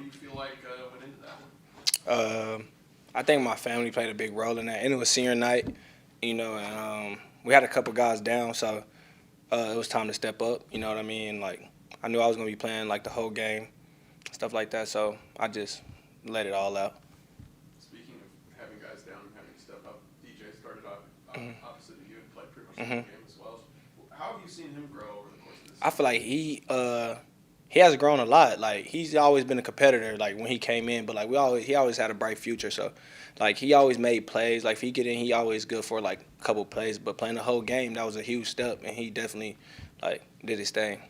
do you feel like went into that one? I think my family played a big role in that, and it was senior night, and we had a couple guys down, so it was time to step up. You know what I mean? Like I knew I was gonna be playing like the whole game, stuff like that. So I just let it all out. Speaking of having guys down and having to step up, DJ started off opposite of you and played pretty much the whole game as well. How have you seen him grow over the course of this season? I feel like he has grown a lot. Like he's always been a competitor. Like when he came in, but like he always had a bright future. So like he always made plays. Like if he get in, he always good for like a couple plays. But playing the whole game, that was a huge step, and he definitely like did his thing.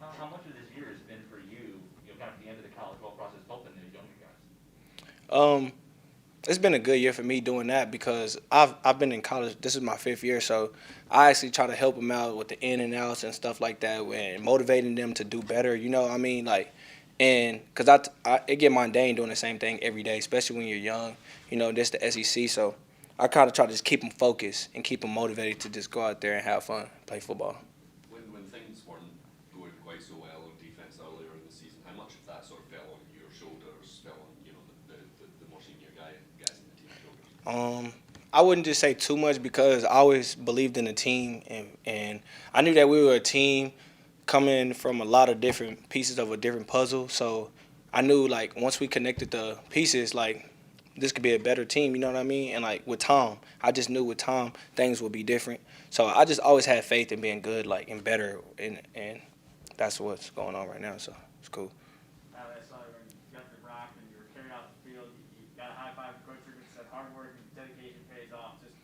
How much of this year has been for you, kind of the end of the college ball process, helping the younger guys? It's been a good year for me doing that because I've been in college. This is my 5th year, so I actually try to help them out with the in and outs and stuff like that, and motivating them to do better. You know what I mean? Like, and because it get mundane doing the same thing every day, especially when you're young. You know, this the SEC, so I kind of try to just keep them focused and keep them motivated to just go out there and have fun, play football. When things weren't going quite so well on defense earlier in the season, how much of that sort of fell on your shoulders, fell on the more senior guys in the team's shoulders? I wouldn't just say too much because I always believed in the team, and I knew that we were a team coming from a lot of different pieces of a different puzzle. So I knew like once we connected the pieces, like this could be a better team. You know what I mean? And like with Tom, I just knew with Tom things would be different. So I just always had faith in being good, like and better, and that's what's going on right now. So it's cool. I saw when you got the rock and you were carried out the field, you got a high five from Coach Ricketts, said hard work and dedication pays off. Just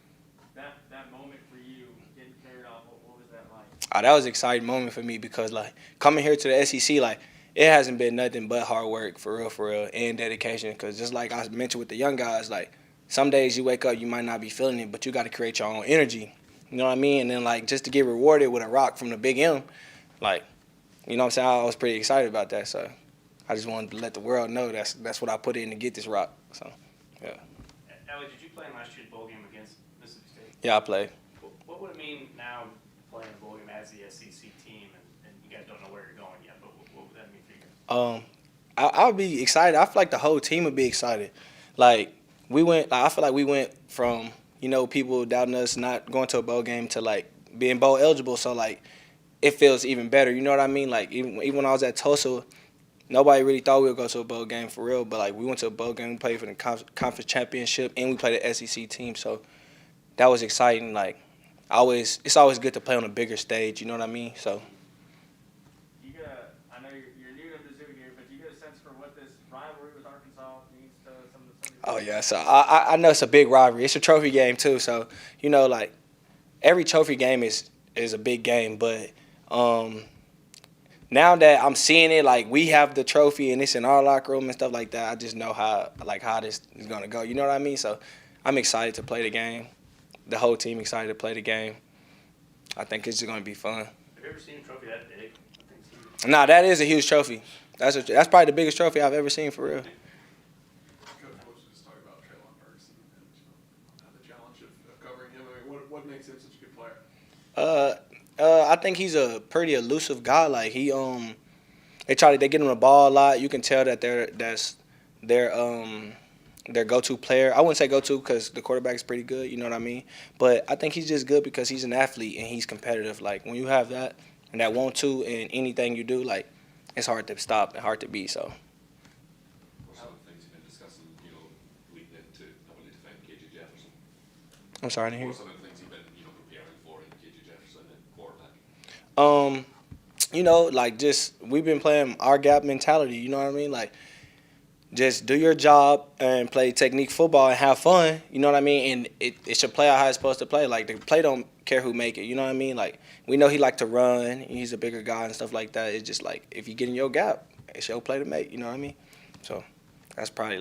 that moment for you getting carried off, what was that like? That was an exciting moment for me because like coming here to the SEC, like it hasn't been nothing but hard work for real, and dedication. Because just like I mentioned with the young guys, like some days you wake up, you might not be feeling it, but you got to create your own energy. You know what I mean? And then like just to get rewarded with a rock from the Big M, like you know what I'm saying? I was pretty excited about that. So I just wanted to let the world know that's what I put in to get this rock. So yeah. Allie, did you play in last year's bowl game against Mississippi State? Yeah, I played. What would it mean now playing a bowl game as the SEC team, and you guys don't know where you're going yet, but what would that mean for you? I'll be excited. I feel like the whole team would be excited. Like I feel like we went from people doubting us not going to a bowl game to like being bowl eligible. So like it feels even better. You know what I mean? Like even when I was at Tulsa, nobody really thought we would go to a bowl game for real. But like we went to a bowl game, we played for the conference championship, and we played the SEC team. So that was exciting. Like it's always good to play on a bigger stage. You know what I mean? So. I know you're new to Mizzou here, but do you get a sense for what this rivalry with Arkansas means to some of the? Oh yeah, so I know it's a big rivalry. It's a trophy game too, so like every trophy game is a big game. But now that I'm seeing it, like we have the trophy and it's in our locker room and stuff like that, I just know how this is gonna go. You know what I mean? So I'm excited to play the game. The whole team excited to play the game. I think it's just gonna be fun. Have you ever seen a trophy that big? Nah, that is a huge trophy. That's probably the biggest trophy I've ever seen for real. Coach, just talk about Traylon Burks and the challenge of covering him. I mean, what makes him such a good player? I think he's a pretty elusive guy. Like they get him the ball a lot. You can tell that that's their go-to player. I wouldn't say go-to because the quarterback is pretty good. You know what I mean? But I think he's just good because he's an athlete and he's competitive. Like when you have that and that want-to in anything you do, like it's hard to stop and hard to beat. So. What are some of the things you've been discussing, leading into having to defend KJ Jefferson? I'm sorry, I didn't hear you. What are some of the things you've been, preparing for in KJ Jefferson and quarterback? Like just we've been playing our gap mentality. You know what I mean? Like just do your job and play technique football and have fun. You know what I mean? And it should play out how it's supposed to play. Like the play don't care who make it. You know what I mean? Like we know he like to run. He's a bigger guy and stuff like that. It's just like if you get in your gap, it's your play to make. You know what I mean? So that's pretty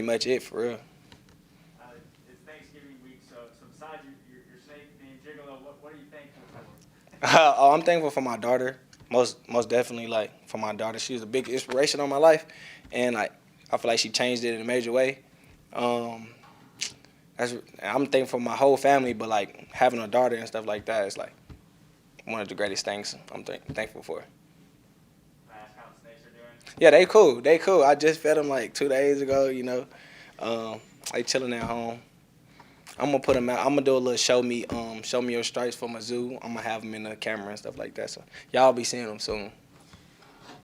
much it for real. It's Thanksgiving week, so besides your snake being Gigolo, what are you thankful for? I'm thankful for my daughter. Most definitely, like for my daughter. She was a big inspiration on my life, and like I feel like she changed it in a major way. I'm thankful for my whole family, but like having a daughter and stuff like that is like one of the greatest things I'm thankful for. Can I ask how the snakes are doing? Yeah, they cool. They cool. I just fed them like 2 days ago. You know, they chilling at home. I'm gonna put them out. I'm gonna do a little show me your stripes for Mizzou. I'm gonna have them in the camera and stuff like that. So y'all be seeing them soon.